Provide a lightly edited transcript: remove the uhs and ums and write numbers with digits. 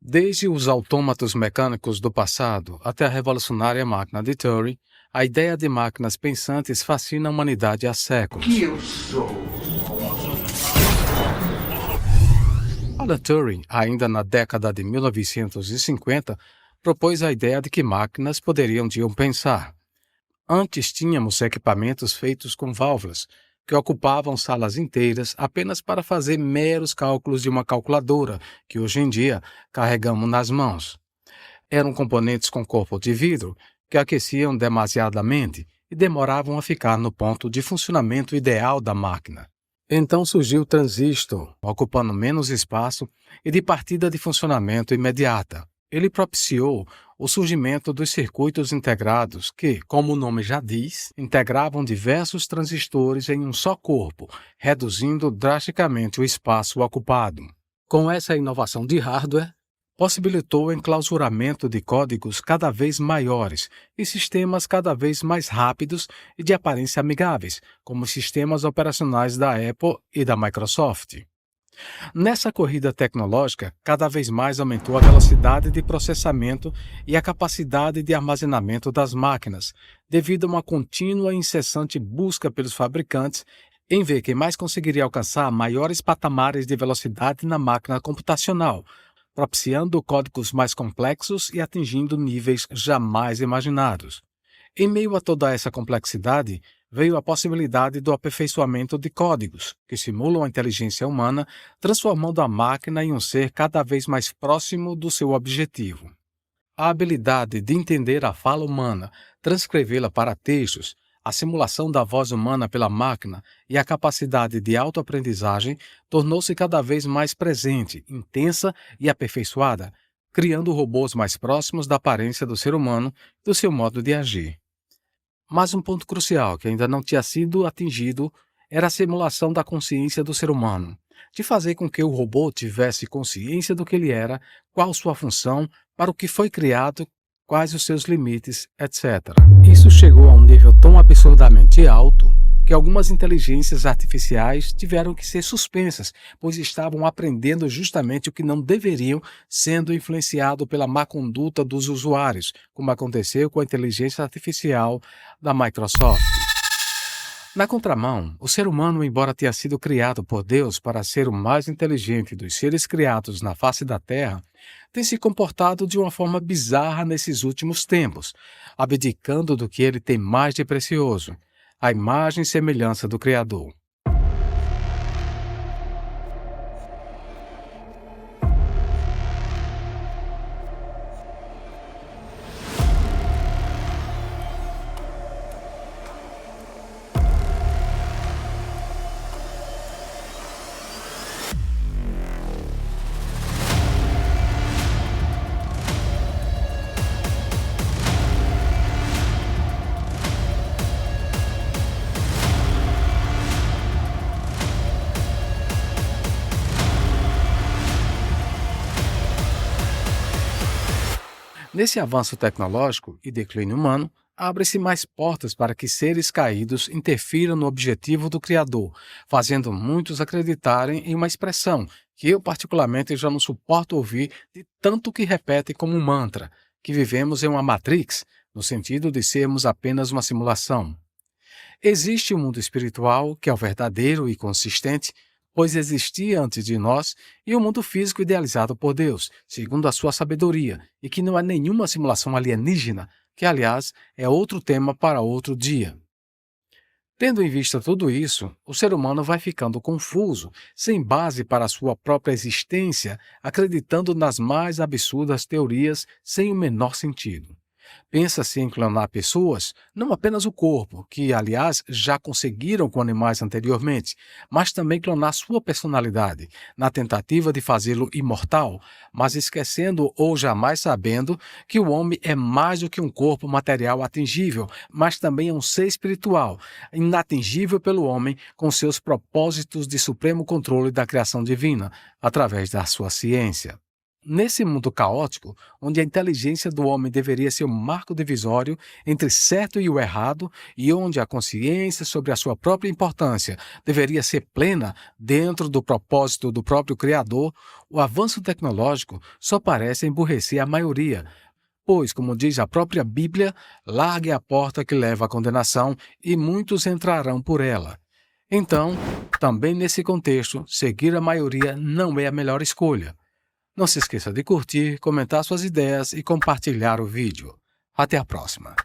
Desde os autômatos mecânicos do passado até a revolucionária máquina de Turing, a ideia de máquinas pensantes fascina a humanidade há séculos. Eu sou. Alan Turing, ainda na década de 1950, propôs a ideia de que máquinas poderiam pensar. Antes tínhamos equipamentos feitos com válvulas, que ocupavam salas inteiras apenas para fazer meros cálculos de uma calculadora, que hoje em dia carregamos nas mãos. Eram componentes com corpo de vidro que aqueciam demasiadamente e demoravam a ficar no ponto de funcionamento ideal da máquina. Então surgiu o transistor, ocupando menos espaço e de partida de funcionamento imediata. Ele propiciou o surgimento dos circuitos integrados que, como o nome já diz, integravam diversos transistores em um só corpo, reduzindo drasticamente o espaço ocupado. Com essa inovação de hardware, possibilitou o enclausuramento de códigos cada vez maiores e sistemas cada vez mais rápidos e de aparência amigáveis, como os sistemas operacionais da Apple e da Microsoft. Nessa corrida tecnológica, cada vez mais aumentou a velocidade de processamento e a capacidade de armazenamento das máquinas, devido a uma contínua e incessante busca pelos fabricantes em ver quem mais conseguiria alcançar maiores patamares de velocidade na máquina computacional, propiciando códigos mais complexos e atingindo níveis jamais imaginados. Em meio a toda essa complexidade, veio a possibilidade do aperfeiçoamento de códigos, que simulam a inteligência humana, transformando a máquina em um ser cada vez mais próximo do seu objetivo. A habilidade de entender a fala humana, transcrevê-la para textos, a simulação da voz humana pela máquina e a capacidade de autoaprendizagem tornou-se cada vez mais presente, intensa e aperfeiçoada, criando robôs mais próximos da aparência do ser humano e do seu modo de agir. Mas um ponto crucial que ainda não tinha sido atingido era a simulação da consciência do ser humano, de fazer com que o robô tivesse consciência do que ele era, qual sua função, para o que foi criado, quais os seus limites, etc. Isso chegou a um nível tão absurdamente alto que algumas inteligências artificiais tiveram que ser suspensas, pois estavam aprendendo justamente o que não deveriam, sendo influenciado pela má conduta dos usuários, como aconteceu com a inteligência artificial da Microsoft. Na contramão, o ser humano, embora tenha sido criado por Deus para ser o mais inteligente dos seres criados na face da Terra, tem se comportado de uma forma bizarra nesses últimos tempos, abdicando do que ele tem mais de precioso, a imagem e semelhança do Criador. Nesse avanço tecnológico e declínio humano, abrem-se mais portas para que seres caídos interfiram no objetivo do Criador, fazendo muitos acreditarem em uma expressão que eu particularmente já não suporto ouvir de tanto que repete como um mantra, que vivemos em uma Matrix, no sentido de sermos apenas uma simulação. Existe o mundo espiritual, que é o verdadeiro e consistente, pois existia antes de nós, e o mundo físico idealizado por Deus, segundo a sua sabedoria, e que não é nenhuma simulação alienígena, que, aliás, é outro tema para outro dia. Tendo em vista tudo isso, o ser humano vai ficando confuso, sem base para a sua própria existência, acreditando nas mais absurdas teorias sem o menor sentido. Pensa-se em clonar pessoas, não apenas o corpo, que, aliás, já conseguiram com animais anteriormente, mas também clonar sua personalidade, na tentativa de fazê-lo imortal, mas esquecendo ou jamais sabendo que o homem é mais do que um corpo material atingível, mas também é um ser espiritual, inatingível pelo homem, com seus propósitos de supremo controle da criação divina, através da sua ciência. nesse mundo caótico, onde a inteligência do homem deveria ser um marco divisório entre certo e o errado, e onde a consciência sobre a sua própria importância deveria ser plena dentro do propósito do próprio Criador, o avanço tecnológico só parece emburrecer a maioria, pois, como diz a própria Bíblia, largue a porta que leva à condenação e muitos entrarão por ela. Então, também nesse contexto, seguir a maioria não é a melhor escolha. Não se esqueça de curtir, comentar suas ideias e compartilhar o vídeo. Até a próxima!